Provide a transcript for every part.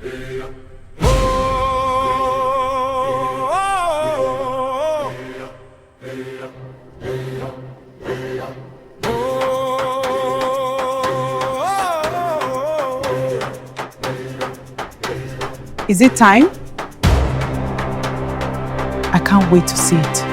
Is it time? I can't wait to see it.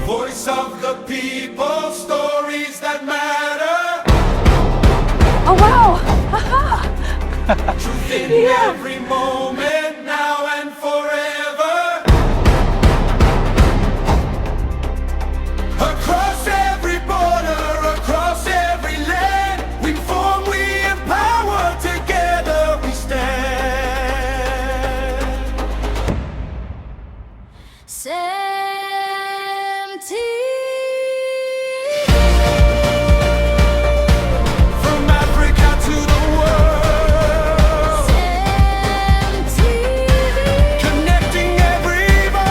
Voice of the people, stories that matter. Oh wow! Haha! Truth in every moment, now and forever. Across every border, across every land, we form, we empower, together we stand. From Africa to the world, connecting every voice.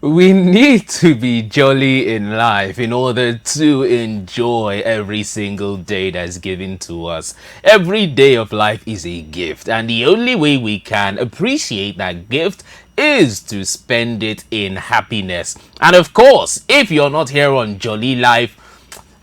We need to be jolly in life in order to enjoy every single day that's given to us. Every day of life is a gift, and the only way we can appreciate that gift is to spend it in happiness. And of course, if you're not here on Jolly Life,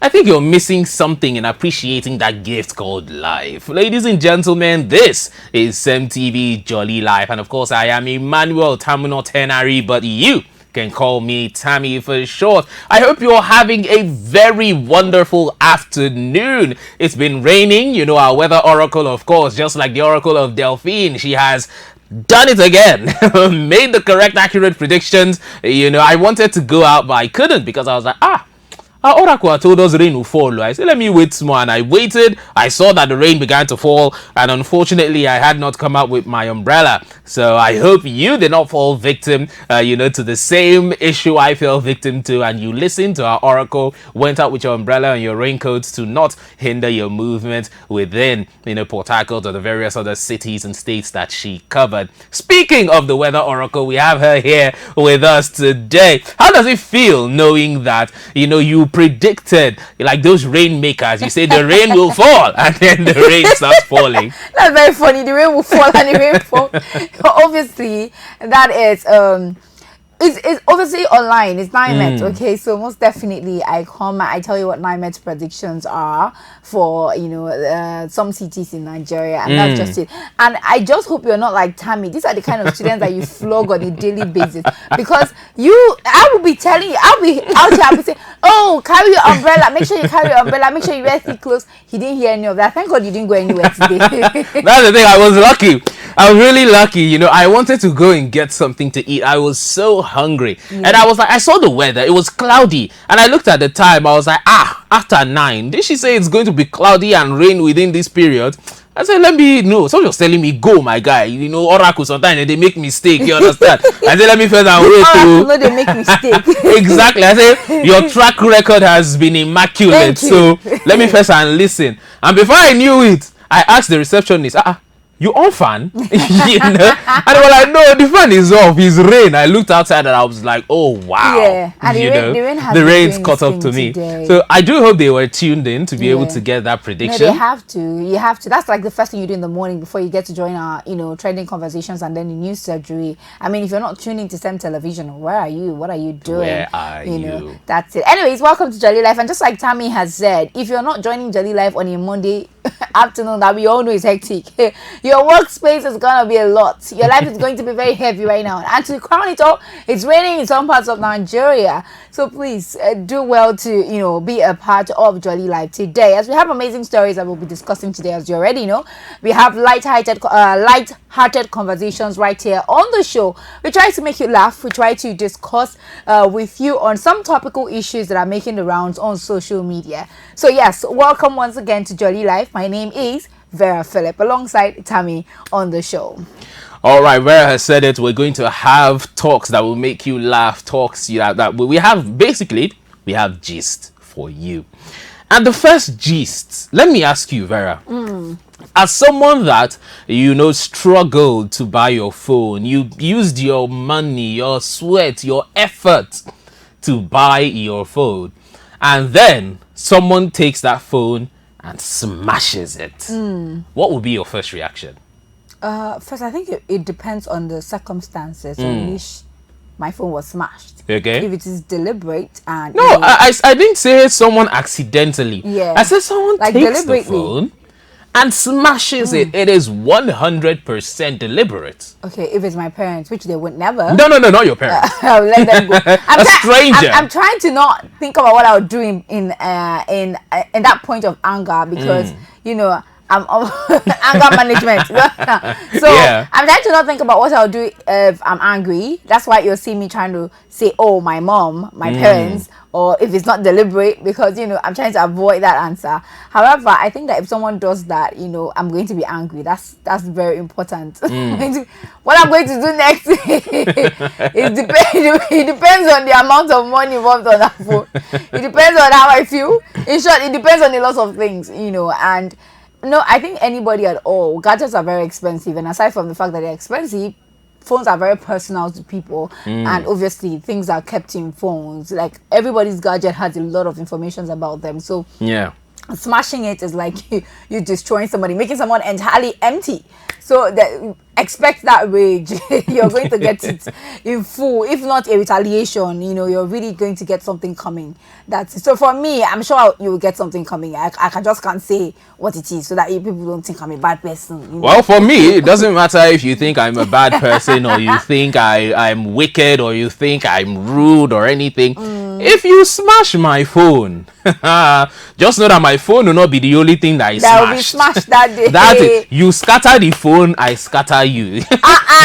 I think you're missing something in appreciating that gift called life. Ladies and gentlemen, this is CEMTV Jolly Life. And of course, I am Emmanuel Tamuno Tenari, but you can call me Tammy for short. I hope you're having a very wonderful afternoon. It's been raining, you know, our weather oracle, of course, just like the oracle of Delphine, she has done it again. Made the correct, accurate predictions. You know, I wanted to go out, but I couldn't because I was like, our oracle told us rain will fall. I said, let me wait some more, and I waited. I saw that the rain began to fall, and unfortunately, I had not come out with my umbrella. So I hope you did not fall victim, you know, to the same issue I fell victim to, and you listened to our oracle, went out with your umbrella and your raincoats to not hinder your movement within, you know, Port Harcourt or the various other cities and states that she covered. Speaking of the weather oracle, we have her here with us today. How does it feel knowing that, you know, you predicted, like those rainmakers, you say the rain will fall and then the rain starts falling? That's very funny. The rain will fall and the rain fall. Obviously, that is it's obviously online. It's NIMET, okay? So most definitely, I tell you what NIMET predictions are for, you know, some cities in Nigeria, and that's just it. And I just hope you're not like Tammy. These are the kind of students that you flog on a daily basis, because I will be telling you, I'll be out here, I'll be saying, oh, carry your umbrella. Make sure you carry your umbrella. Make sure you wear thick clothes. He didn't hear any of that. Thank God you didn't go anywhere today. That's the thing. I was lucky. I was really lucky. You know, I wanted to go and get something to eat. I was so hungry, and I was like, I saw the weather. It was cloudy, and I looked at the time. I was like, after 9. Did she say it's going to be cloudy and rain within this period? I said, let me know. Someone was telling me, go, my guy. You know, oracle sometimes they make mistake. You understand? I said, let me first and wait to. No, they make mistake. Exactly. I said, your track record has been immaculate. So let me first and listen. And before I knew it, I asked the receptionist, you on fan? You know? And they were like, no, the fan is off. It's rain. I looked outside and I was like, oh wow. Yeah, and the rain's caught up to me today. So I do hope they were tuned in to be able to get that prediction. No, they have to. You have to. That's like the first thing you do in the morning before you get to join our, you know, trending conversations and then the news surgery. I mean, if you're not tuning to SEM television, where are you? What are you doing? Where are you? Know, that's it. Anyways, welcome to Jolly Life. And just like Tammy has said, if you're not joining Jolly Life on a Monday afternoon that we all know is hectic, your workspace is gonna be a lot. Your life is going to be very heavy right now, and to crown it all, it's raining in some parts of Nigeria. So please do well to, you know, be a part of Jolly Life today, as we have amazing stories that we'll be discussing today. As you already know, we have light-hearted conversations right here on the show. We try to make you laugh. We try to discuss with you on some topical issues that are making the rounds on social media. So yes, welcome once again to Jolly Life. My name is Vera Philip, alongside Tammy on the show. All right, Vera has said it. We're going to have talks that will make you laugh. Talks that we have basically we have gist for you. And the first gist, let me ask you, Vera. As someone that struggled to buy your phone, you used your money, your sweat, your effort to buy your phone, and then someone takes that phone and smashes it. What would be your first reaction? First, I think it depends on the circumstances in which my phone was smashed. Okay. If it is deliberate and No, I didn't say someone accidentally. Yeah. I said someone Like takes the deliberately. phone and smashes it. It is 100% deliberate. okay, if it's my parents, which they would never. No, not your parents. I'll let them go. A stranger. I'm trying to not think about what I would do in that point of anger because I'm anger management. So Yeah. I'm trying to not think about what I'll do if I'm angry. That's why you'll see me trying to say, "Oh, my mom, my parents," or if it's not deliberate, because I'm trying to avoid that answer. However, I think that if someone does that, I'm going to be angry. That's very important. What I'm going to do next, it depends on the amount of money involved on that phone. It depends on how I feel. In short, it depends on a lot of things, and. No, I think anybody at all. Gadgets are very expensive, and aside from the fact that they're expensive, phones are very personal to people, and obviously things are kept in phones. Like everybody's gadget has a lot of information about them. So Yeah. smashing it is like you destroying somebody, making someone entirely empty. So expect that rage. You're going to get it in full, if not a retaliation. You're really going to get something coming. So for me, I'm sure you will get something coming. I just can't say what it is so that people don't think I'm a bad person. Well, for me, it doesn't matter if you think I'm a bad person or you think I'm wicked or you think I'm rude or anything. If you smash my phone, just know that my phone will not be the only thing that is That smashed. will be smashed that day. That's it. You scatter the phone, I scatter you.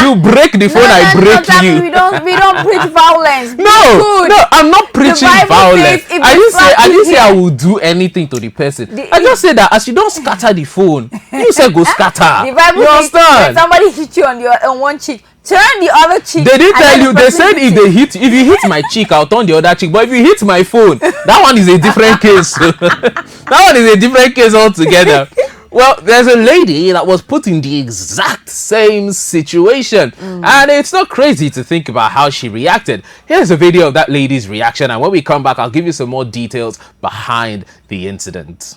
You break the phone, I break you. We don't preach violence. No, I'm not preaching Bible violence. says if I you didn't say slap I you will do anything to the person. I just said that as you don't scatter the phone, you say go scatter. The Bible You says when understand? somebody hit you on one cheek, turn the other cheek. They didn't and tell let you. the They person said hit if you hit my cheek, I'll turn the other cheek. But if you hit my phone, that one is a different case. That one is a different case altogether. Well, there's a lady that was put in the exact same situation, and it's not crazy to think about how she reacted. Here's a video of that lady's reaction, and when we come back, I'll give you some more details behind the incident.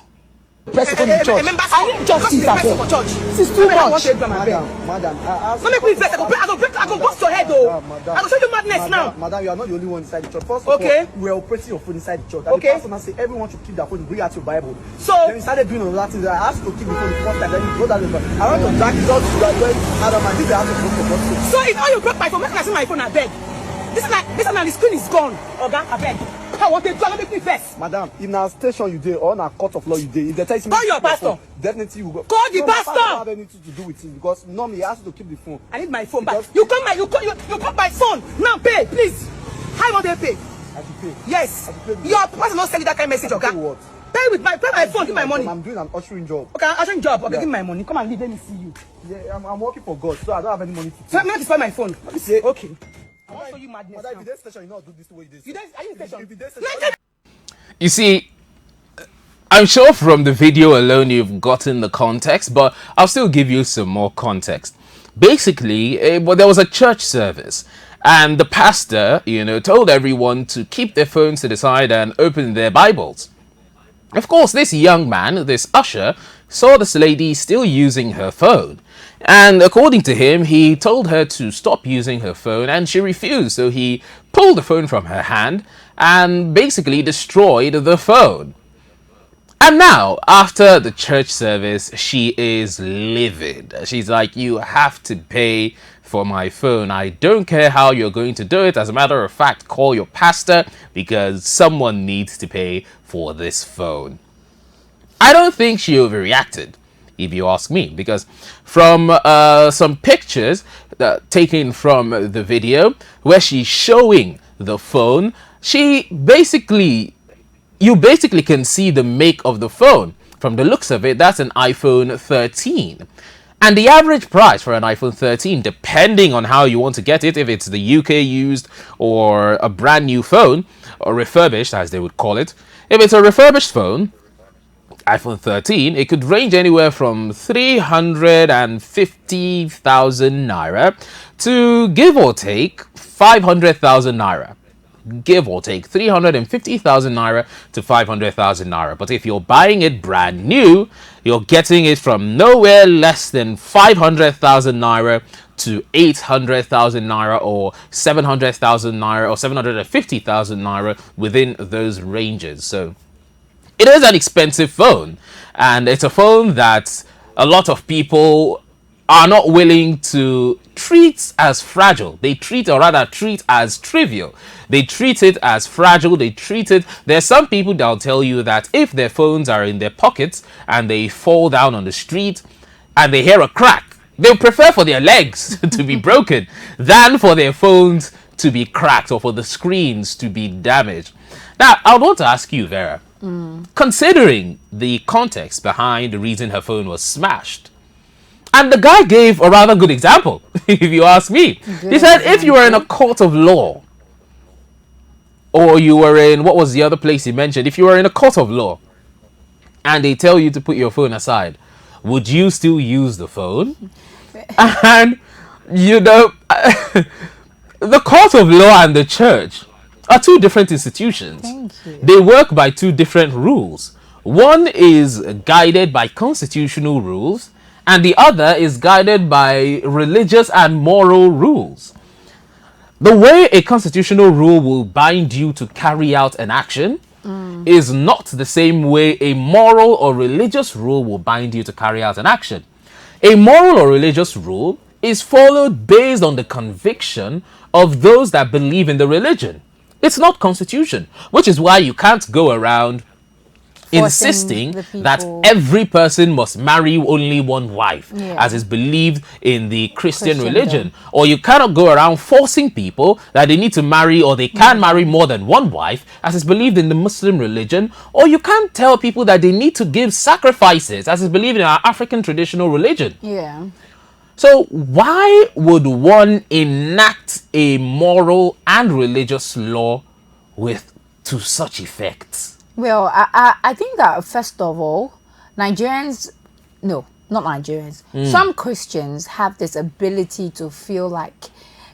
President in church. I need justice at all. This is too much. Madam, Don't make me vex. I go bust your head, though. I go show you madness now. Madam, you are not the only one inside the church. First Okay. of all, we are operating your phone inside the church. And Okay. the pastor now say everyone should keep their phone, bring out your Bible. So, Then we started doing another thing. I asked you to keep the phone the first time. Then you go that way. I want to drag it out to that way. Adam, I think they have to go for God's sake. so if all you broke my phone, make I see my phone, I beg. This time the screen is gone. Oga, I beg. I want to do, I make me vex. Madam, if na station you did or na court of law you did, if they tell you Call your pastor. phone, definitely you go. Call the No, my pastor. don't have anything to do with it because normally he asked you to keep the phone. I need my phone back. Because- You come my phone. Now pay, please. How want they pay? I should pay. Yes. I should pay. Your pastor not send you that kind of message, I should Oga. pay what? Pay my phone, give my money. I'm doing an ushering job. Okay, I'll show you job. Okay, Yeah. give me my money. Come and leave, let me see you. Yeah, I'm working for God, so I don't have any money to So pay. let me destroy my phone. Let me see. Okay. I want to show you madness Madam, now. if you dey station, you know do this the way you did. You dey- are you in station? If you dey Let station, me- You see, I'm sure from the video alone you've gotten the context, but I'll still give you some more context. Basically, there was a church service, and the pastor, told everyone to keep their phones to the side and open their Bibles. Of course, this young man, this usher, saw this lady still using her phone. And according to him, he told her to stop using her phone and she refused. So he pulled the phone from her hand and basically destroyed the phone. And now, after the church service, she is livid. She's like, you have to pay for my phone. I don't care how you're going to do it. As a matter of fact, call your pastor because someone needs to pay for this phone. I don't think she overreacted, if you ask me, because from some pictures taken from the video where she's showing the phone, you basically can see the make of the phone. From the looks of it, that's an iPhone 13. And the average price for an iPhone 13, depending on how you want to get it, if it's the UK used or a brand new phone, or refurbished as they would call it, if it's a refurbished phone, iPhone 13, it could range anywhere from 350,000 naira to give or take 500,000 naira. Give or take 350,000 naira to 500,000 naira. But if you're buying it brand new, you're getting it from nowhere less than 500,000 naira to 800,000 naira or 700,000 naira or 750,000 naira within those ranges. So it is an expensive phone, and it's a phone that a lot of people are not willing to treat as fragile. They treat, or rather treat as trivial. They treat it as fragile. They treat it. There's some people that'll tell you that if their phones are in their pockets and they fall down on the street and they hear a crack, they'll prefer for their legs to be broken than for their phones to be cracked or for the screens to be damaged. Now, I want to ask you, Vera, considering the context behind the reason her phone was smashed, and the guy gave a rather good example, if you ask me. He said if you were in a court of law, or you were in, what was the other place he mentioned? If you were in a court of law and they tell you to put your phone aside, would you still use the phone? And, you know, the court of law and the church are two different institutions. Thank you. They work by two different rules. One is guided by constitutional rules, and the other is guided by religious and moral rules. The way a constitutional rule will bind you to carry out an action is not the same way a moral or religious rule will bind you to carry out an action. A moral or religious rule is followed based on the conviction of those that believe in the religion. It's not constitution, which is why you can't go around insisting the people. that every person must marry only one wife, Yeah. as is believed in the Christian Christendom. religion. Or you cannot go around forcing people that they need to marry or they can marry more than one wife, as is believed in the Muslim religion. Or you can't tell people that they need to give sacrifices, as is believed in our African traditional religion. Yeah. So why would one enact a moral and religious law with to such effect? Well, I think that first of all, Nigerians, no, not Nigerians. Some Christians have this ability to feel like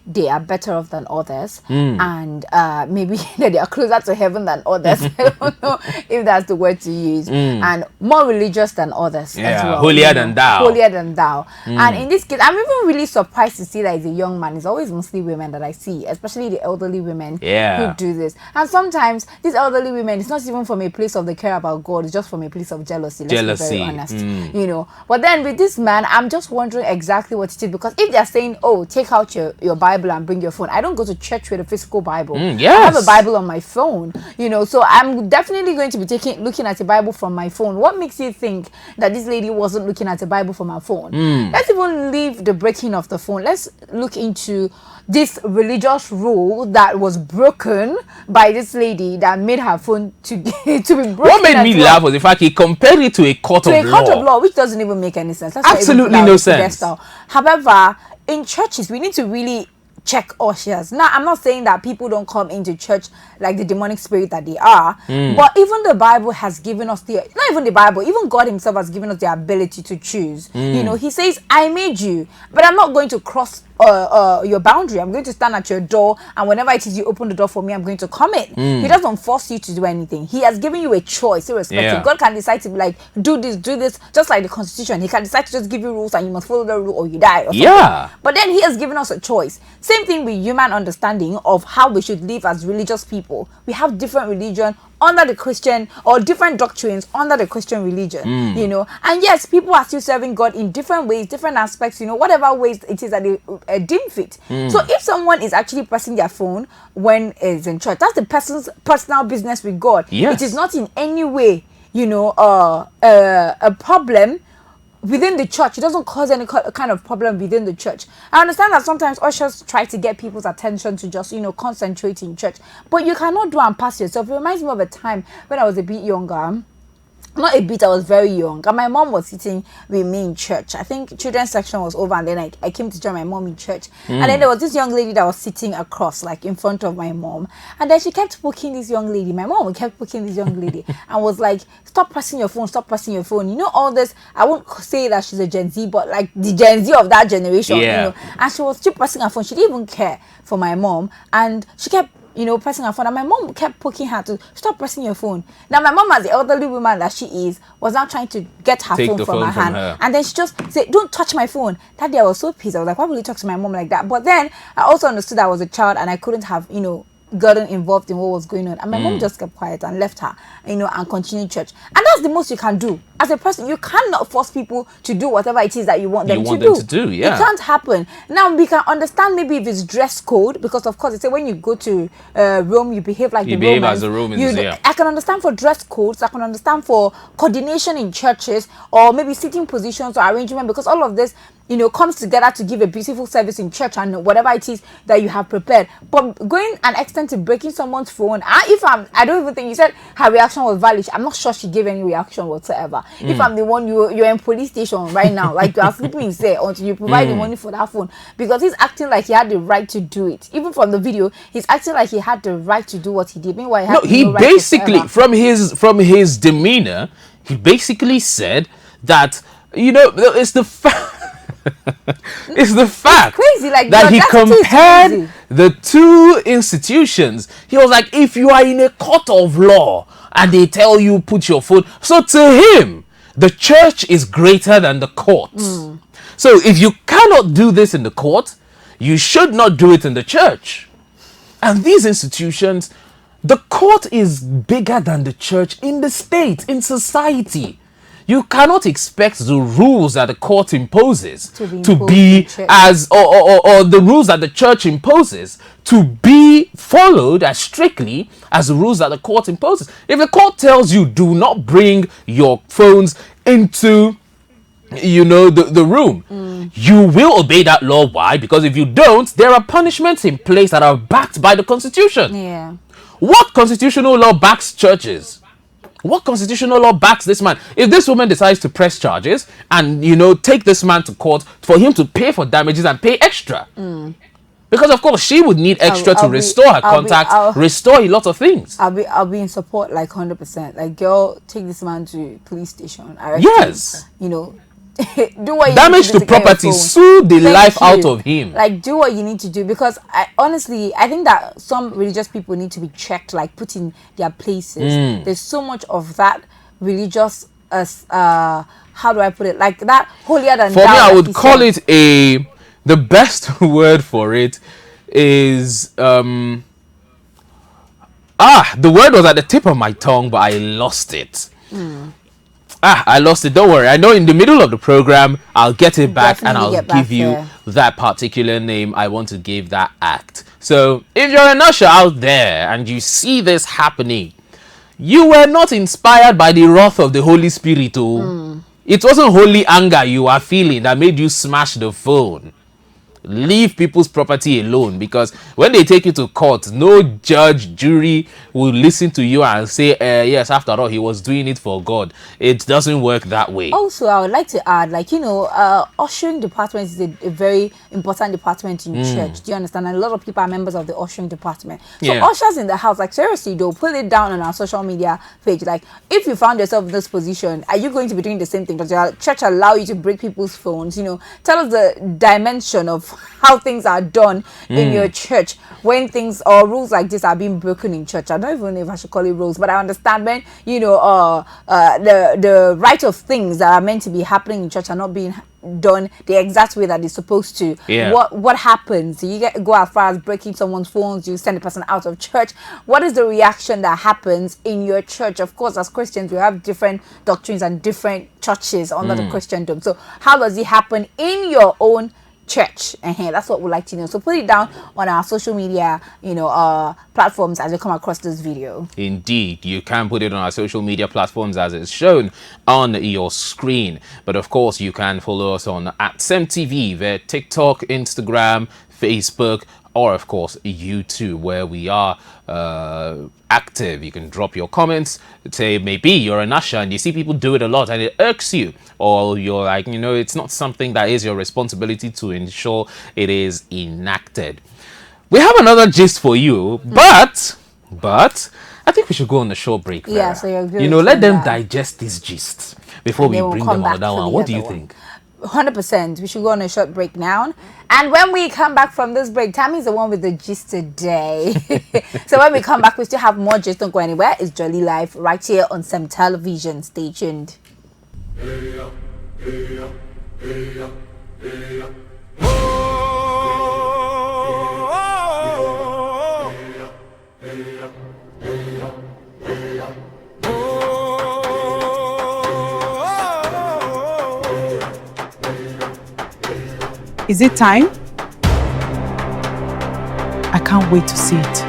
they are better off than others, and maybe that they are closer to heaven than others. I don't know if that's the word to use, and more religious than others as well. Holier than thou. Holier than thou. And in this case, I'm even really surprised to see that it's a young man. It's always mostly women that I see, especially the elderly women who do this. And sometimes these elderly women, it's not even from a place of the care about God, it's just from a place of jealousy. Let's be very honest. You know. But then with this man, I'm just wondering exactly what it is, because if they're saying, oh, take out your Bible and bring your phone. I don't go to church with a physical Bible. Yes. I have a Bible on my phone, you know, so I'm definitely going to be looking at a Bible from my phone. What makes you think that this lady wasn't looking at a Bible from her phone? Let's even leave the breaking of the phone. Let's look into this religious rule that was broken by this lady that made her phone to be broken. What made me laugh was the fact he compared it to a court of law. To a court of law, which doesn't even make any sense. That's Absolutely no sense. However, in churches, we need to really check ushers. Now, I'm not saying that people don't come into church like the demonic spirit that they are, but even the Bible has given us not even the Bible, even God himself has given us the ability to choose. You know, he says, I made you, but I'm not going to cross your boundary. I'm going to stand at your door, and whenever it is you open the door for me, I'm going to come in. He doesn't force you to do anything. He has given you a choice, irrespective. Yeah. God can decide to be like, do this, just like the Constitution. He can decide to just give you rules and you must follow the rule or you die or something. Yeah. But then he has given us a choice. Same thing with human understanding of how we should live as religious people. We have different religion under the Christian, or different doctrines under the Christian religion, you know. And yes, people are still serving God in different ways, different aspects, you know, whatever ways it is that they deem fit. So if someone is actually pressing their phone when it's in church, that's the person's personal business with God. Yes. It is not in any way, you know, a problem within the church. It doesn't cause any kind of problem within the church. I understand that sometimes ushers try to get people's attention to just, you know, concentrate in church, but you cannot do and pass yourself. It reminds me of a time when I was a bit younger. not a bit, I was very young, and my mom was sitting with me in church. I think children's section was over, and then I came to join my mom in church. And then there was this young lady that was sitting across, like in front of my mom, and then she kept poking this young lady. My mom kept poking this young lady and was like, stop pressing your phone, stop pressing your phone. You know, all this, I won't say that she's a Gen Z, but like the Gen Z of that generation, Yeah. you know. And she was still pressing her phone. She didn't even care for my mom, and she kept, you know, pressing her phone, and my mom kept poking her to stop pressing your phone. Now my mom, as the elderly woman that she is, was now trying to get her Take phone the from phone her from hand, her. and then she just said, don't touch my phone. That day I was so pissed. I was like, why would you talk to my mom like that? But then I also understood that I was a child and I couldn't have, you know, gotten involved in what was going on, and my mom just kept quiet and left her, you know, and continued church. And that's the most you can do as a person. You cannot force people to do whatever it is that you want them to do. Yeah. It can't happen. Now we can understand maybe if it's dress code, because of course they say when you go to Rome you behave like You the behave Romans. as the Romans, You yeah. I can understand for dress codes, I can understand for coordination in churches, or maybe sitting positions or arrangement, because all of this, you know, comes together to give a beautiful service in church and whatever it is that you have prepared. But going an extent to breaking someone's phone, I don't even think, you said her reaction was valid. I'm not sure she gave any reaction whatsoever. If I'm the one, you're in police station right now, like you are sleeping in there until you provide the money for that phone, because he's acting like he had the right to do it. Even from the video, he's acting like he had the right to do what he did. Meanwhile, No, he no right basically, whatsoever. from his demeanor, he basically said that, you know, it's the fact. It's the fact crazy, like, that he the audacity is compared crazy. the two institutions. He was like, if you are in a court of law and they tell you put your phone, so to him the church is greater than the court. So if you cannot do this in the court, you should not do it in the church. And these institutions, the court is bigger than the church in the state, in society. You cannot expect the rules that the court imposes To be to imposed be in church. as, or the rules that the church imposes to be followed as strictly as the rules that the court imposes. If the court tells you do not bring your phones into, you know, the room, you will obey that law. Why? Because if you don't, there are punishments in place that are backed by the Constitution. Yeah. What constitutional law backs churches? What constitutional law backs this man? If this woman decides to press charges and, you know, take this man to court for him to pay for damages and pay extra, because of course she would need extra to restore her contacts, restore a lot of things. I'll be in support like 100%. Like, girl, take this man to police station. Yes. You know, do what you Damage need to to do get your property, phone. sue the Thank life you. out of him. Like, do what you need to do, because I think that some religious people need to be checked, like put in their places. There's so much of that religious how do I put it, like that holier than For me, thou, I like would he call said. it the best word for it is the word was at the tip of my tongue, but I lost it. I lost it. Don't worry. I know in the middle of the program, I'll get it back and Definitely I'll get back give you there. that particular name I want to give that act. So if you're an usher out there and you see this happening, you were not inspired by the wrath of the Holy Spirit. It wasn't holy anger you are feeling that made you smash the phone. Leave people's property alone, because when they take you to court, no judge, jury will listen to you and say, yes, after all, he was doing it for God. It doesn't work that way. Also, I would like to add, like, you know, ushering department is a very important department in church. Do you understand? And a lot of people are members of the ushering department. So Yeah. ushers in the house, like, seriously, though, put it down on our social media page. Like, if you found yourself in this position, are you going to be doing the same thing? Does your church allow you to break people's phones? You know, tell us the dimension of how things are done in your church when things or rules like this are being broken in church. I don't even know if I should call it rules, but I understand when, you know, the right of things that are meant to be happening in church are not being done the exact way that it's supposed to. Yeah. What happens? You go as far as breaking someone's phones, you send the person out of church. What is the reaction that happens in your church? Of course, as Christians, we have different doctrines and different churches under the Christendom. So how does it happen in your own church? That's what we'd like to know. So put it down on our social media, you know, platforms as we come across this video. Indeed, you can put it on our social media platforms as it's shown on your screen. But of course, you can follow us on @CEMTV, via TikTok, Instagram, Facebook, or of course YouTube, where we are active. You can drop your comments. Say maybe you're an usher and you see people do it a lot and it irks you, or you're like, you know, it's not something that is your responsibility to ensure it is enacted. We have another gist for you, but I think we should go on a short break. Yeah, Vera. so you're good. You know, let them digest this gist before we They will bring come them back another for one. the What do you other one. think? 100%. We should go on a short break now. And when we come back from this break, Tammy's the one with the gist today. So when we come back, we still have more gist. Don't go anywhere. It's Jolly Life right here on Sem Television. Stay tuned. Is it time? I can't wait to see it.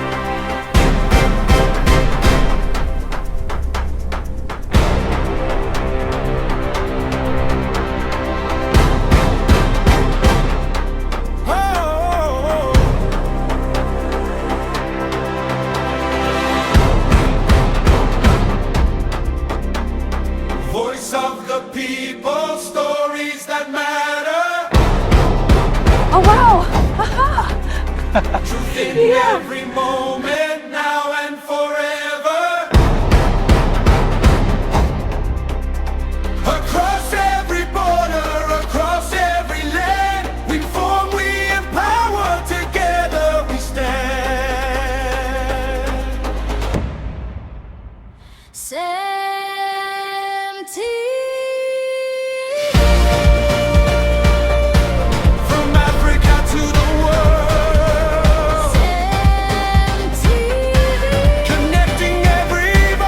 Voice of the people, stories that matter. Oh, wow. Truth in every moment, now and forever. Across every border, across every land, we form, we empower, together we stand. From Africa to the world, connecting everybody.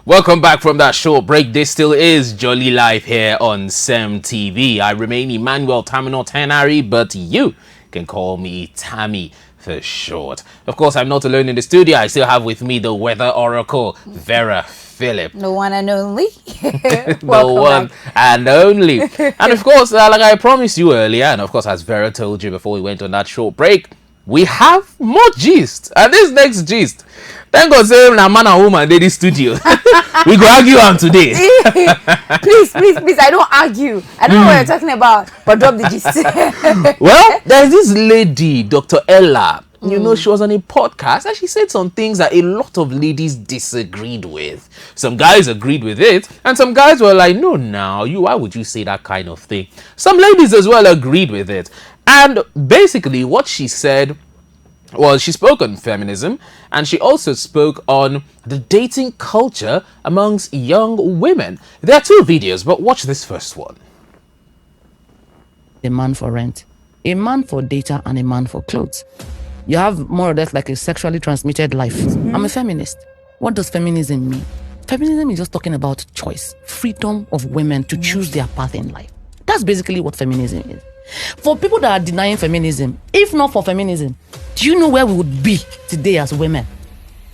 Welcome back from that short break. This still is Jolly Life here on SEM TV. I remain Emmanuel Tamino Tenari, but you can call me Tammy for short. Of course, I'm not alone in the studio. I still have with me the weather oracle, Vera Philip. The one and only. The Welcome one back. and only. And of course, like I promised you earlier, and of course, as Vera told you before we went on that short break, we have more gist. And this next gist, thank God, say na man and woman in the studio. We go argue on today. Please, I don't argue. I don't know what you're talking about, but drop the gist. Well, there's this lady, Dr. Ella. You know, she was on a podcast and she said some things that a lot of ladies disagreed with. Some guys agreed with it, and some guys were like, no, now, why would you say that kind of thing? Some ladies as well agreed with it. And basically what she said was, she spoke on feminism, and she also spoke on the dating culture amongst young women. There are two videos, but watch this first one. A man for rent, a man for data, and a man for clothes. You have more or less like a sexually transmitted life. I'm a feminist. What does feminism mean? Feminism is just talking about choice, freedom of women to choose their path in life. That's basically what feminism is. For people that are denying feminism, if not for feminism, do you know where we would be today as women?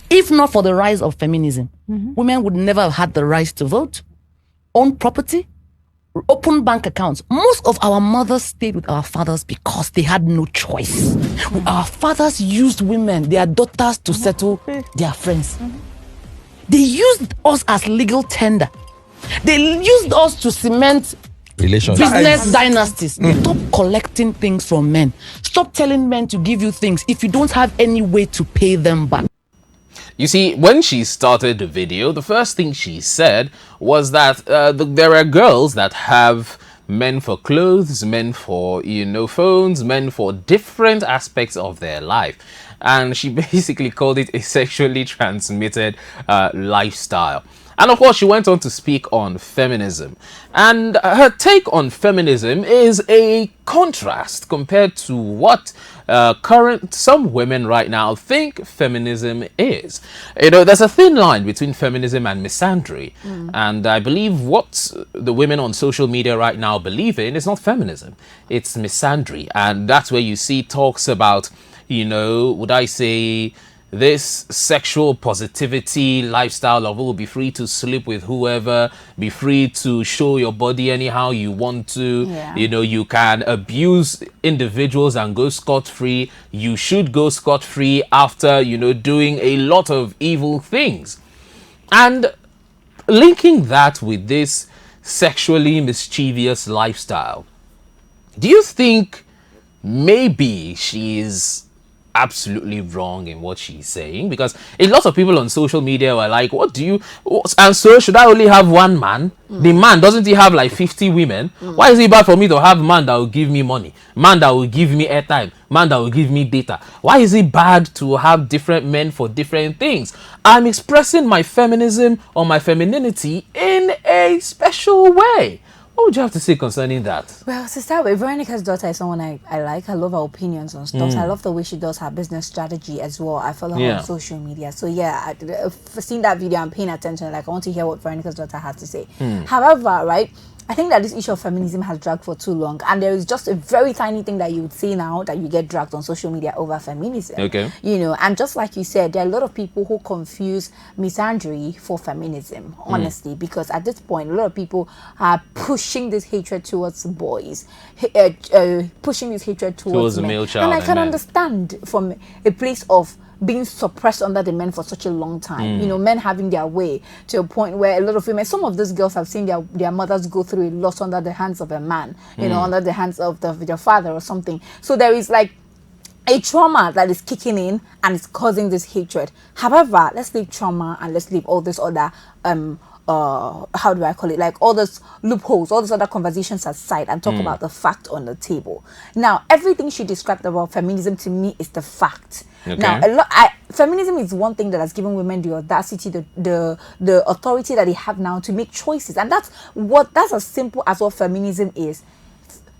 If not for the rise of feminism, women would never have had the right to vote, own property, open bank accounts. Most of our mothers stayed with our fathers because they had no choice. Our fathers used women, their daughters, to settle their friends. They used us as legal tender. They used us to cement business dynasties. Stop collecting things from men. Stop telling men to give you things if you don't have any way to pay them back. You see, when she started the video, the first thing she said was that there are girls that have men for clothes, men for, phones, men for different aspects of their life. And she basically called it a sexually transmitted lifestyle. And of course, she went on to speak on feminism. And her take on feminism is a contrast compared to what some women right now think feminism is. There's a thin line between feminism and misandry. And I believe what the women on social media right now believe in is not feminism, it's misandry. And that's where you see talks about, would I say, this sexual positivity lifestyle of, oh, be free to sleep with whoever, be free to show your body anyhow you want to. Yeah. You know, you can abuse individuals and go scot-free. You should go scot-free after, you know, doing a lot of evil things. And linking that with this sexually mischievous lifestyle, do you think maybe she is absolutely wrong in what she's saying? Because a lot of people on social media were like, and so should I only have one man? The man, doesn't he have like 50 women? Why is it bad for me to have a man that will give me money, man that will give me airtime, man that will give me data? Why is it bad to have different men for different things? I'm expressing my feminism or my femininity in a special way. What would you have to say concerning that? Well, to start with, Veronica's daughter is someone I like. I love her opinions on stuff. I love the way she does her business strategy as well. I follow her on social media. So yeah, I've seen that video. I'm paying attention. Like, I want to hear what Veronica's daughter has to say. However, right, I think that this issue of feminism has dragged for too long, and there is just a very tiny thing that you would see now that you get dragged on social media over feminism. Okay. You know, and just like you said, there are a lot of people who confuse misandry for feminism, honestly, because at this point, a lot of people are pushing this hatred towards boys, pushing this hatred towards the men. male child. And I can men. understand from a place of being suppressed under the men for such a long time, you know, men having their way to a point where a lot of women, some of these girls have seen their mothers go through a lot under the hands of a man, you know, under the hands of their father or something. So there is like a trauma that is kicking in and it's causing this hatred. However, let's leave trauma and let's leave all this other how do I call it, like all those loopholes, all those other conversations aside, and talk about the fact on the table. Now, everything she described about feminism to me is the fact. Okay. Now, feminism is one thing that has given women the audacity, the authority that they have now to make choices, and that's as simple as what feminism is.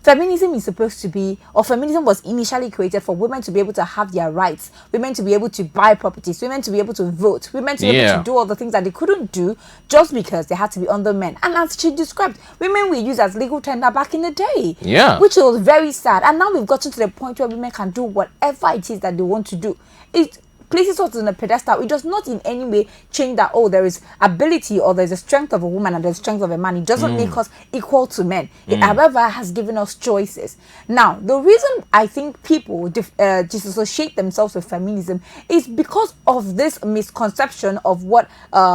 Feminism is supposed to be, or feminism was initially created for women to be able to have their rights, women to be able to buy properties, women to be able to vote, women to be able to do all the things that they couldn't do just because they had to be under men. And as she described, women were used as legal tender back in the day. Yeah. Which was very sad. And now we've gotten to the point where women can do whatever it is that they want to do. It places us on a pedestal. It does not in any way change that, oh, there is ability or there's a strength of a woman and there's strength of a man. It doesn't make us equal to men. It, however, has given us choices. Now, the reason I think people disassociate themselves with feminism is because of this misconception of what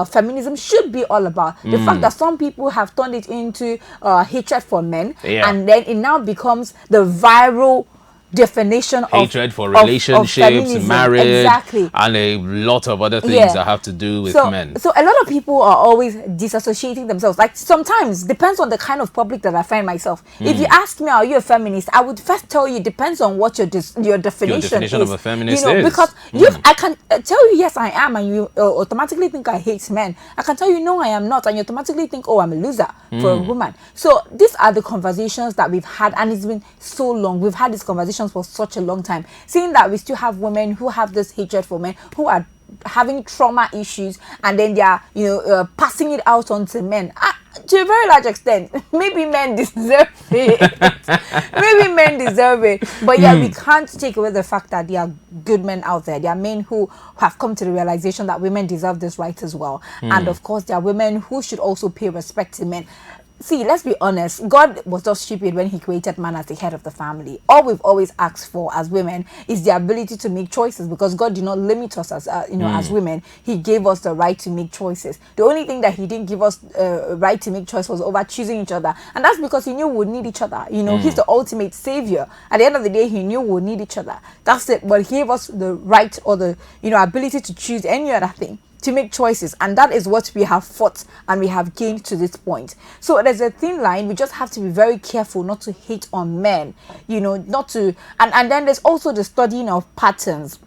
feminism should be all about. The fact that some people have turned it into hatred for men, and then it now becomes the viral definition of hatred for relationships, of marriage, exactly, and a lot of other things that have to do with men. So a lot of people are always disassociating themselves. Like, sometimes depends on the kind of public that I find myself. If you ask me, are you a feminist? I would first tell you, depends on what your definition is. Of a feminist, you know, is. Because I can tell you yes I am, and you automatically think I hate men. I can tell you no I am not, and you automatically think, oh, I'm a loser for a woman. So these are the conversations that we've had, and it's been so long. We've had these conversations for such a long time, seeing that we still have women who have this hatred for men, who are having trauma issues, and then they are passing it out onto men. To a very large extent, maybe men deserve it. Maybe men deserve it. But yeah, we can't take away the fact that there are good men out there. There are men who have come to the realization that women deserve this right as well. And of course, there are women who should also pay respect to men. See, let's be honest, God was not stupid when he created man as the head of the family. All we've always asked for as women is the ability to make choices, because God did not limit us as as women. He gave us the right to make choices. The only thing that he didn't give us right to make choice was over choosing each other, and that's because he knew we would need each other. He's the ultimate savior. At the end of the day, he knew we would need each other. That's it. But he gave us the right, or the ability to choose any other thing, to make choices, and that is what we have fought and we have gained to this point. So there's a thin line. We just have to be very careful not to hate on men, not to, and then there's also the studying of patterns.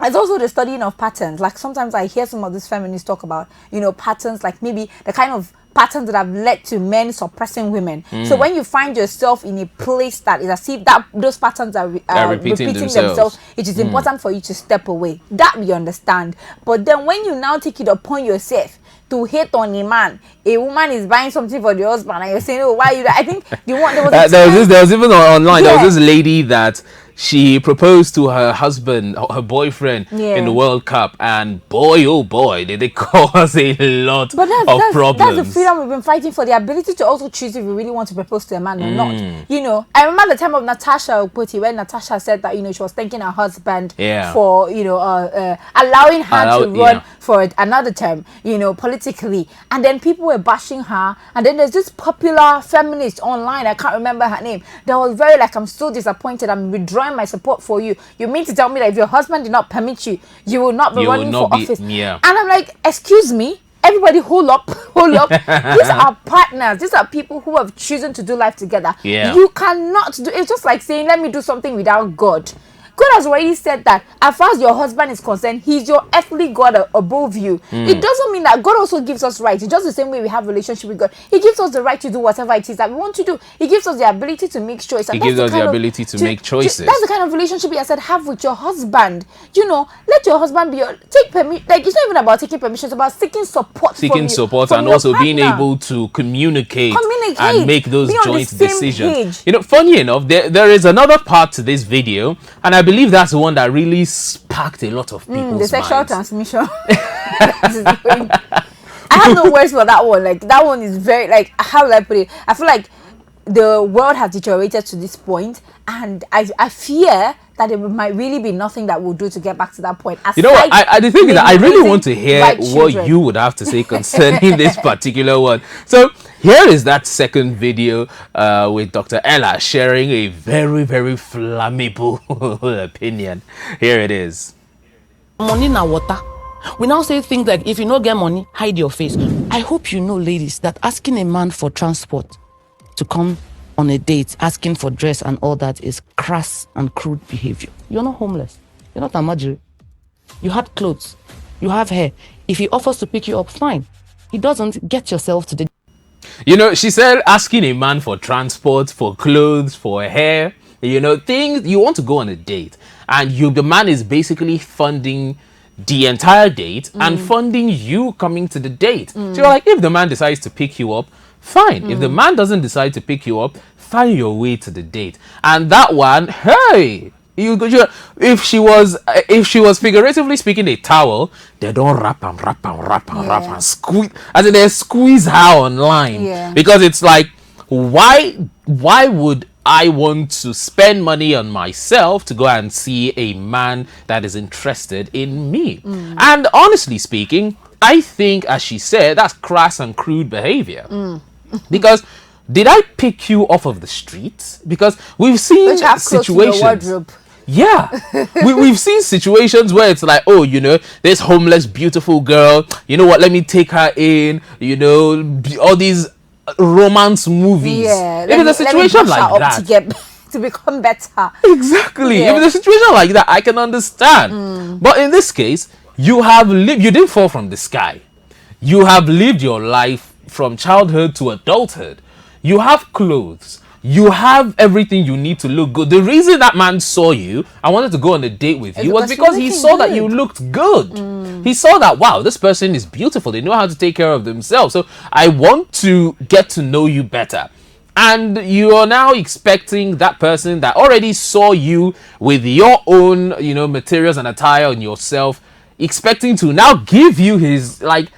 There's also the studying of patterns. Like, sometimes I hear some of these feminists talk about, patterns, like maybe the kind of patterns that have led to men suppressing women. So when you find yourself in a place that is as if that those patterns are repeating themselves, it is important for you to step away. That we understand. But then when you now take it upon yourself to hate on a man, a woman is buying something for the husband, and you're saying, oh, why you? I think there was there was even online. There was this lady that she proposed to her husband or her boyfriend in the World Cup, and boy, oh boy, did they cause a lot of problems. That's the freedom we've been fighting for, the ability to also choose if we really want to propose to a man or not. You know, I remember the time of Natasha Okpoti, when Natasha said that, you know, she was thanking her husband for, you know, allowing her to run for another term, you know, politically. And then people were bashing her. And then there's this popular feminist online, I can't remember her name, that was very like, I'm so disappointed, I'm withdrawing my support for you. You mean to tell me that if your husband did not permit you, you will not be running for office? And I'm like, excuse me, everybody hold up. These are partners, these are people who have chosen to do life together. You cannot do, it's just like saying, let me do something without God. God has already said that as far as your husband is concerned, he's your earthly God above you. It doesn't mean that God also gives us rights. It's just the same way we have relationship with God. He gives us the right to do whatever it is that we want to do. He gives us the ability to make choices. He gives us the ability to make choices. That's the kind of relationship you said have with your husband. You know, let your husband be your, take permission. Like, it's not even about taking permission, it's about seeking support and also being able to communicate and make those joint decisions. Page. You know, funny enough, there is another part to this video, and I believe that's the one that really sparked a lot of people's the sexual minds. transmission. I have no words for that one. Like, that one is very, like, how will I put it? I feel like the world has deteriorated to this point, and I fear that it might really be nothing that we'll do to get back to that point. You know what? The thing is that I really want to hear what you would have to say concerning this particular one. So here is that second video with Dr. Ella sharing a very, very flammable opinion. Here it is. Money na water. We now say things like, if you don't get money, hide your face. I hope you know, ladies, that asking a man for transport to come on a date, asking for dress and all that is crass and crude behavior. You're not homeless. You're not a Amajiri. You had clothes. You have hair. If he offers to pick you up, fine. He doesn't, get yourself to the... You know, she said asking a man for transport, for clothes, for hair, you know, things, you want to go on a date, and the man is basically funding the entire date and funding you coming to the date. So you're like, if the man decides to pick you up, fine. If the man doesn't decide to pick you up, find your way to the date. And that one, hey, if she was figuratively speaking a towel, they don't wrap and squeeze, as in they squeeze her online, because it's like, why would I want to spend money on myself to go and see a man that is interested in me? And honestly speaking, I think, as she said, that's crass and crude behavior. Because did I pick you off of the streets? Because we've seen situations. Yeah, we've seen situations where it's like, oh, you know, this homeless, beautiful girl, you know what, let me take her in, you know, all these romance movies. Yeah, if it's a situation like that, to become better. Exactly. If it's a situation like that, I can understand. But in this case, you didn't fall from the sky. You have lived your life from childhood to adulthood. You have clothes. You have everything you need to look good. The reason that man saw you and wanted to go on a date with you was because he saw that you looked good. He saw that, wow, this person is beautiful. They know how to take care of themselves. So I want to get to know you better. And you are now expecting that person that already saw you with your own, you know, materials and attire on yourself, expecting to now give you his, like,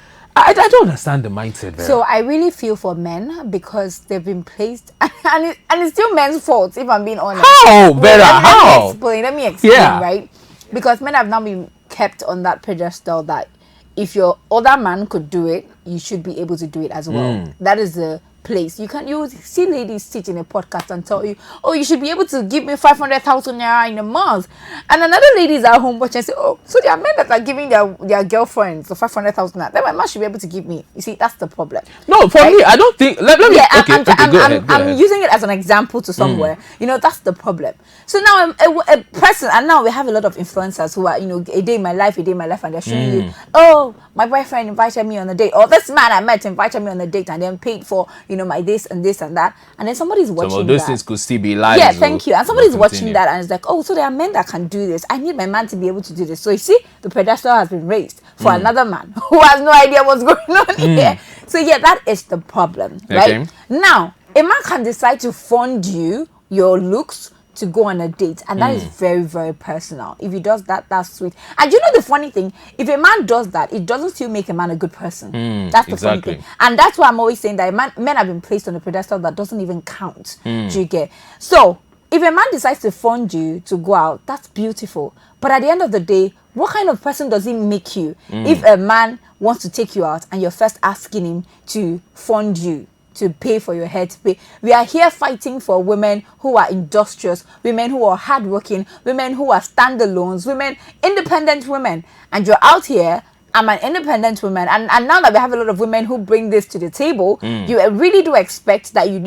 I don't understand the mindset there. So I really feel for men, because they've been placed, and it's still men's fault, if I'm being honest. How, Vera? How? Let me explain, right? Because men have now been kept on that pedestal that if your other man could do it, you should be able to do it as well. That is the place. You see ladies sit in a podcast and tell you, oh, you should be able to give me 500,000 naira in a month, and another lady is at home watching and say, oh, so there are men that are giving their girlfriends the 500,000 naira, then my man should be able to give me. You see, that's the problem. No, for me, I don't think. Let me. Go ahead. I'm using it as an example to somewhere. You know, that's the problem. So now a person, and now we have a lot of influencers who are, you know, a day in my life, and they're showing you, oh, my boyfriend invited me on a date, or this man I met invited me on a date and then paid for, you know, my this and this and that, and then somebody's watching. Some of those things could still be live. Yeah, thank you. And somebody's watching that and it's like, oh, so there are men that can do this. I need my man to be able to do this. So you see, the pedestal has been raised for another man who has no idea what's going on here. So yeah, that is the problem, right? Now, a man can decide to fund you your looks, to go on a date, and that is very, very personal. If he does that, that's sweet. And you know the funny thing, if a man does that, it doesn't still make a man a good person. That's the funny thing. And that's why I'm always saying that men have been placed on a pedestal that doesn't even count. Do you get? So if a man decides to fund you to go out, that's beautiful. But at the end of the day, what kind of person does it make you if a man wants to take you out and you're first asking him to fund you, to pay for your head to pay? We are here fighting for women who are industrious, women who are hardworking, women who are standalones, women, independent women. And you're out here, I'm an independent woman, and now that we have a lot of women who bring this to the table, you really do expect that you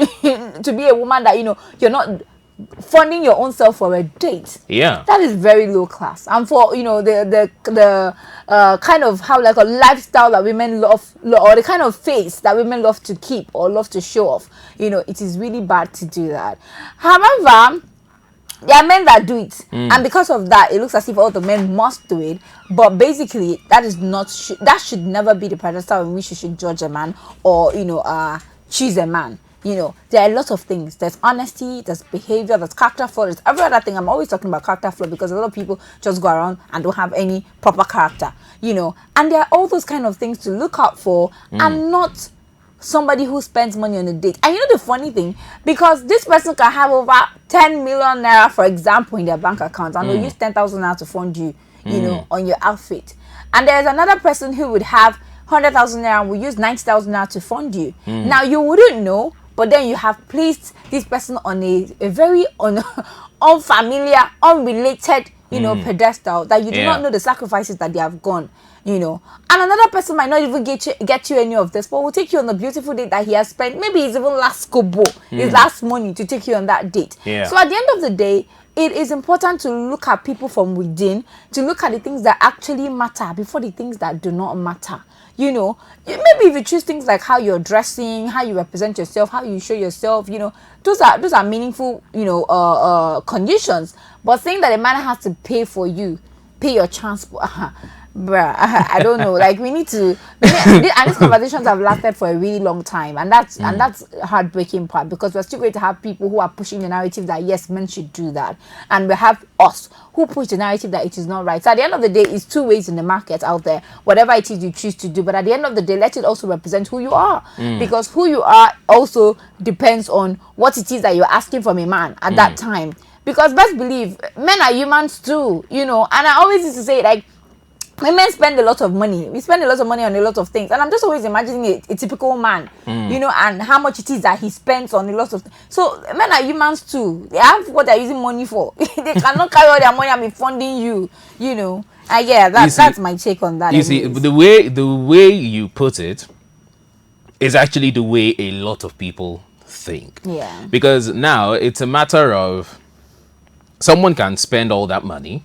to be a woman that, you know, you're not funding your own self for a date. Yeah, that is very low class. And for, you know, the kind of how like a lifestyle that women love, or the kind of face that women love to keep or love to show off, you know, it is really bad to do that. However, there are men that do it, and because of that, it looks as if all the men must do it. But basically, that is not that should never be the pedestal in which you should judge a man, or, you know, choose a man. You know, there are a lot of things. There's honesty, there's behavior, there's character flaw, there's every other thing. I'm always talking about character flaw because a lot of people just go around and don't have any proper character, you know. And there are all those kind of things to look out for, and not somebody who spends money on a date. And you know the funny thing, because this person can have over 10 million naira, for example, in their bank account, and they'll use 10,000 naira to fund you, you know, on your outfit. And there's another person who would have 100,000 naira and will use 90,000 naira to fund you. Now you wouldn't know, but then you have placed this person on a very unfamiliar, unrelated, you know, pedestal that you do not know the sacrifices that they have gone, you know. And another person might not even get you any of this, but will take you on the beautiful date that he has spent maybe his even last kobo, his last money to take you on that date. So at the end of the day, it is important to look at people from within, to look at the things that actually matter before the things that do not matter. You know, maybe if you choose things like how you're dressing, how you represent yourself, how you show yourself, you know, those are meaningful, you know, conditions. But saying that a man has to pay for you, pay your transport, bruh, I don't know. Like, we need to, and these conversations have lasted for a really long time, and that's a heartbreaking part, because we're still going to have people who are pushing the narrative that yes, men should do that, and we have us who push the narrative that it is not right. So at the end of the day, it's two ways in the market out there, whatever it is you choose to do. But at the end of the day, let it also represent who you are, because who you are also depends on what it is that you're asking from a man at that time. Because best believe, men are humans too, you know. And I always used to say, like, women spend a lot of money. We spend a lot of money on a lot of things. And I'm just always imagining a typical man, you know, and how much it is that he spends on a lot of things. So men are humans too. They have what they're using money for. They cannot carry all their money and be funding you, you know. And yeah, that's my take on that. You see, the way you put it is actually the way a lot of people think. Yeah. Because now it's a matter of someone can spend all that money,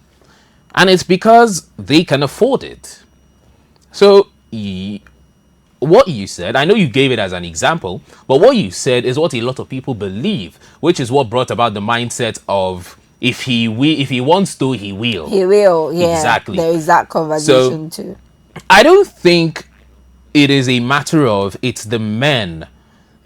and it's because they can afford it. So what you said, I know you gave it as an example, but what you said is what a lot of people believe, which is what brought about the mindset of if he wants to, he will. He will, yeah. Exactly. There is that conversation too. I don't think it is a matter of it's the men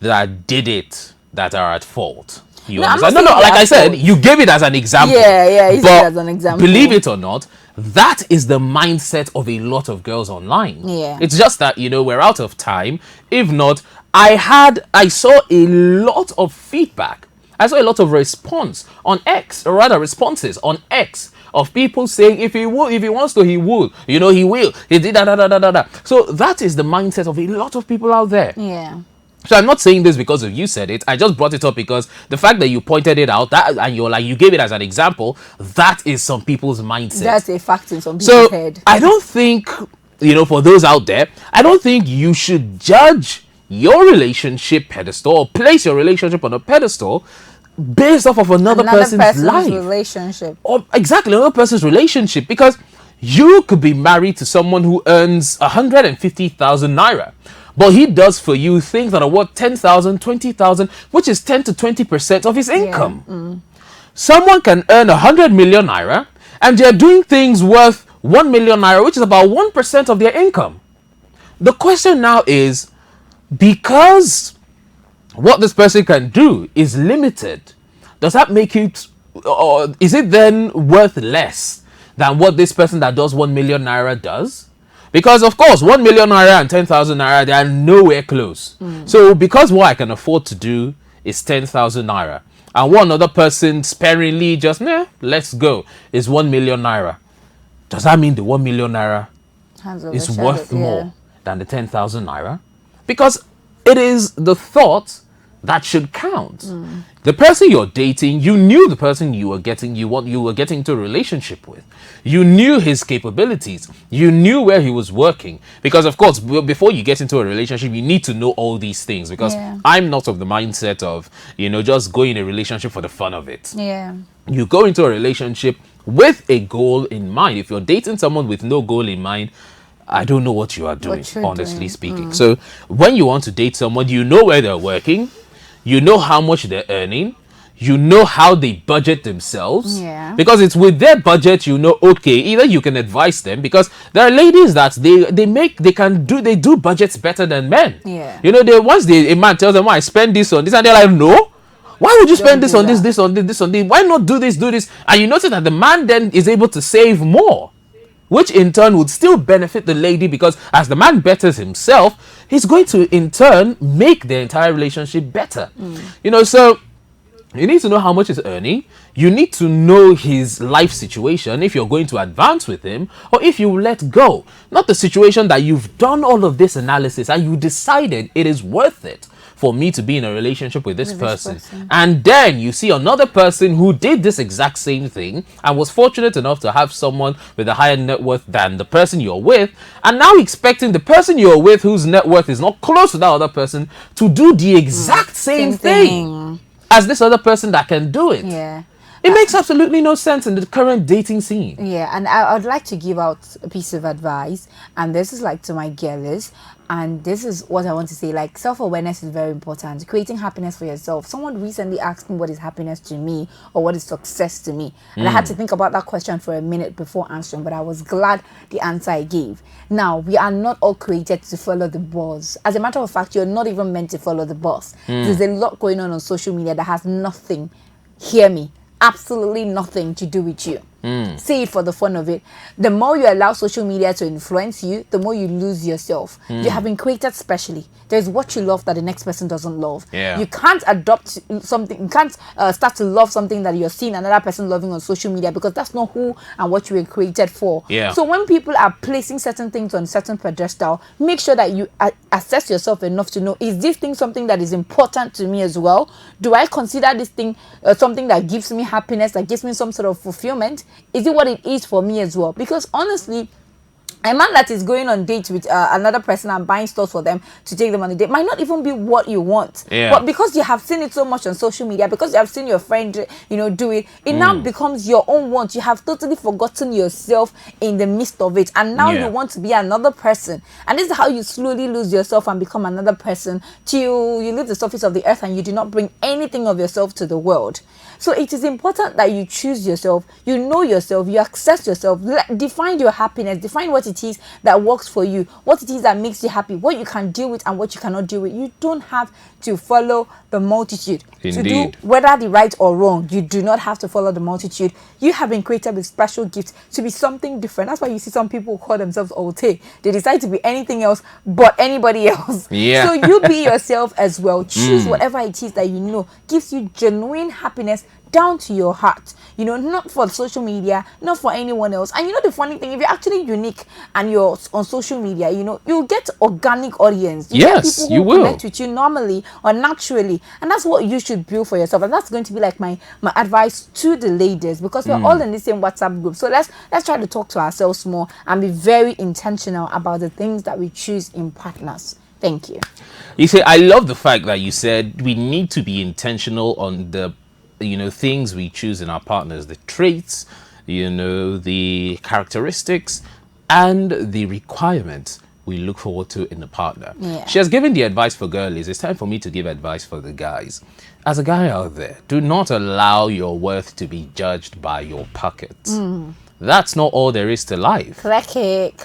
that did it that are at fault. You understand? No, like I said, you gave it as an example. Yeah, he said as an example. Believe it or not, that is the mindset of a lot of girls online. Yeah. It's just that, you know, we're out of time. If not, I saw a lot of feedback. I saw a lot of response on X, or rather responses on X, of people saying if he wants to, he will. You know, he will. He did da. So that is the mindset of a lot of people out there. Yeah. So I'm not saying this because of you said it. I just brought it up because the fact that you pointed it out, that and you're like, you gave it as an example, that is some people's mindset. That's a fact in some people's head. I don't think, you know, for those out there, I don't think you should judge your relationship pedestal or place your relationship on a pedestal based off of another person's life. Relationship. Or exactly, another person's relationship, because you could be married to someone who earns 150,000 naira. But he does for you things that are worth 10,000, 20,000, which is 10 to 20% of his income. Someone can earn 100 million naira, and they're doing things worth 1 million naira, which is about 1% of their income. The question now is, because what this person can do is limited, does that make it or is it then worth less than what this person that does 1 million naira does? Because of course 1 million naira and 10,000 naira, they are nowhere close. So because what I can afford to do is 10,000 naira, and one other person sparingly just let's go is 1 million naira, does that mean the 1 million naira is worth more than the 10,000 naira? Because it is the thought that should count. The person you're dating, you knew the person you were getting into a relationship with. You knew his capabilities. You knew where he was working. Because of course, before you get into a relationship, you need to know all these things. Because I'm not of the mindset of, just going in a relationship for the fun of it. Yeah. You go into a relationship with a goal in mind. If you're dating someone with no goal in mind, I don't know what you are doing, honestly speaking. So when you want to date someone, you know where they're working. You know how much they're earning. You know how they budget themselves. Yeah. Because it's with their budget, okay, either you can advise them, because there are ladies that they do budgets better than men. Yeah. Once a man tells them, I spend this on this, and they're like, no. Why would you spend this on this, this on this, this on this? Why not do this, do this? And you notice that the man then is able to save more, which in turn would still benefit the lady, because as the man betters himself, he's going to in turn make the entire relationship better. So you need to know how much he's earning. You need to know his life situation if you're going to advance with him, or if you let go. Not the situation that you've done all of this analysis and you decided it is worth it for me to be in a relationship with this person. And then you see another person who did this exact same thing and was fortunate enough to have someone with a higher net worth than the person you're with, and now expecting the person you're with, whose net worth is not close to that other person, to do the exact same thing as this other person that can do it. Yeah. It makes absolutely no sense in the current dating scene. Yeah, and I would like to give out a piece of advice, and this is like to my girls, and this is what I want to say. Like, self-awareness is very important. Creating happiness for yourself. Someone recently asked me what is happiness to me, or what is success to me, and I had to think about that question for a minute before answering, but I was glad the answer I gave. Now, we are not all created to follow the boss. As a matter of fact, you're not even meant to follow the boss. There's a lot going on social media that has nothing, hear me, absolutely nothing to do with you. See it for the fun of it. The more you allow social media to influence you, the more you lose yourself. You have been created specially. There's what you love that the next person doesn't love. You can't adopt something. You can't start to love something that you're seeing another person loving on social media, because that's not who and what you were created for. So when people are placing certain things on certain pedestal, make sure that you assess yourself enough to know, is this thing something that is important to me as well? Do I consider this thing something that gives me happiness, that gives me some sort of fulfillment? Is it what it is for me as well? Because honestly, a man that is going on dates with another person and buying stuff for them to take them on a date might not even be what you want. But because you have seen it so much on social media, because you have seen your friend, do it, it now becomes your own want. You have totally forgotten yourself in the midst of it, and now you want to be another person. And this is how you slowly lose yourself and become another person till you leave the surface of the earth and you do not bring anything of yourself to the world. So it is important that you choose yourself, you know yourself, you access yourself, define your happiness, define what it is that works for you, what it is that makes you happy, what you can deal with and what you cannot deal with. You don't have to follow the multitude. To do whether the right or wrong. You do not have to follow the multitude. You have been created with special gifts to be something different. That's why you see some people call themselves Ote. They decide to be anything else but anybody else. So you be yourself as well. Choose whatever it is that you know gives you genuine happiness down to your heart, not for social media, not for anyone else. And the funny thing, if you're actually unique and you're on social media, you'll get organic audience. You get people who connect with you normally or naturally, and that's what you should build for yourself. And that's going to be like my advice to the ladies, because we're all in the same WhatsApp group. So let's try to talk to ourselves more and be very intentional about the things that we choose in partners. Thank you. You see, I love the fact that you said we need to be intentional on the things we choose in our partners, the traits, the characteristics and the requirements we look forward to in a partner. She has given the advice for girlies. It's time for me to give advice for the guys. As a guy out there, do not allow your worth to be judged by your pockets. That's not all there is to life. Click it.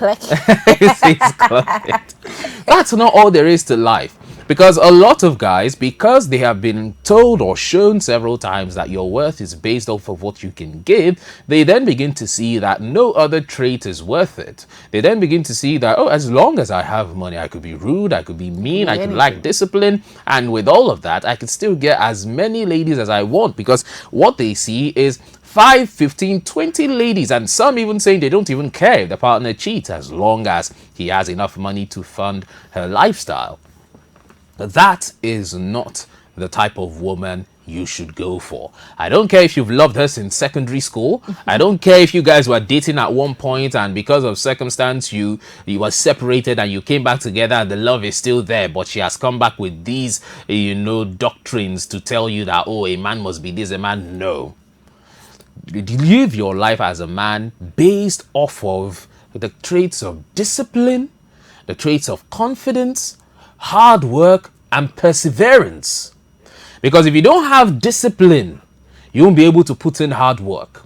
That's not all there is to life. Because a lot of guys, because they have been told or shown several times that your worth is based off of what you can give, they then begin to see that no other trait is worth it. They then begin to see that, oh, as long as I have money, I could be rude, I could be mean, I could lack discipline, and with all of that, I could still get as many ladies as I want, because what they see is 5, 15, 20 ladies, and some even saying they don't even care if the partner cheats as long as he has enough money to fund her lifestyle. That is not the type of woman you should go for. I don't care if you've loved her since secondary school. I don't care if you guys were dating at one point and because of circumstance you were separated and you came back together and the love is still there, but she has come back with these, doctrines to tell you that, oh, a man must be this, a man. No. Live your life as a man based off of the traits of discipline, the traits of confidence, hard work, and perseverance. Because if you don't have discipline, you won't be able to put in hard work.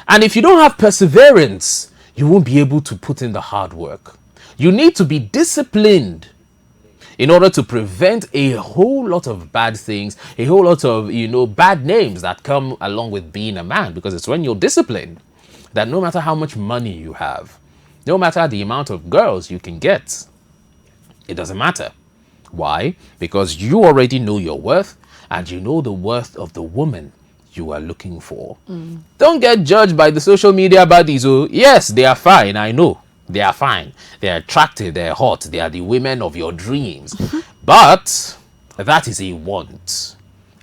And if you don't have perseverance, you won't be able to put in the hard work. You need to be disciplined in order to prevent a whole lot of bad things, a whole lot of, bad names that come along with being a man. Because it's when you're disciplined that no matter how much money you have, no matter the amount of girls you can get, it doesn't matter. Why? Because you already know your worth and you know the worth of the woman you are looking for. Don't get judged by the social media baddies. Oh, yes, they are fine. I know. They are fine. They're attractive. They're hot. They are the women of your dreams. But that is a want.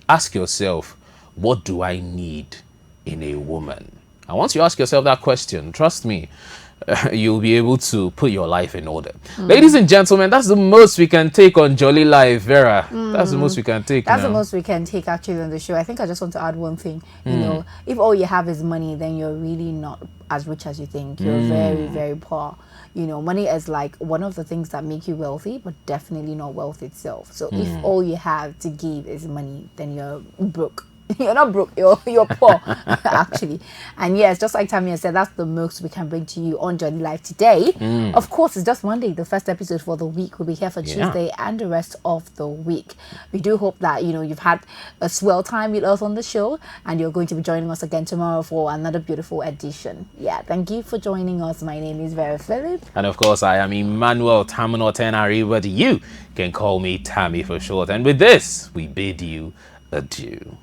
Ask yourself, what do I need in a woman? And once you ask yourself that question, trust me, you'll be able to put your life in order. Ladies and gentlemen, that's the most we can take on Jolly Life. Vera, that's the most we can take. That's the most we can take actually on the show. I think I just want to add one thing. If all you have is money, then you're really not as rich as you think. You're very, very poor. Money is like one of the things that make you wealthy, but definitely not wealth itself. So if all you have to give is money, then you're broke. You're not broke, you're poor actually. And yes, just like Tamia said, that's the most we can bring to you on Johnny Life today. Of course, it's just Monday. The first episode for the week will be here for Tuesday and the rest of the week. We do hope that you've had a swell time with us on the show, and you're going to be joining us again tomorrow for another beautiful edition. Thank you for joining us. My name is Vera Philip, and of course I am Emmanuel Tamino Tenari, but you can call me Tammy for short. And with this, we bid you adieu.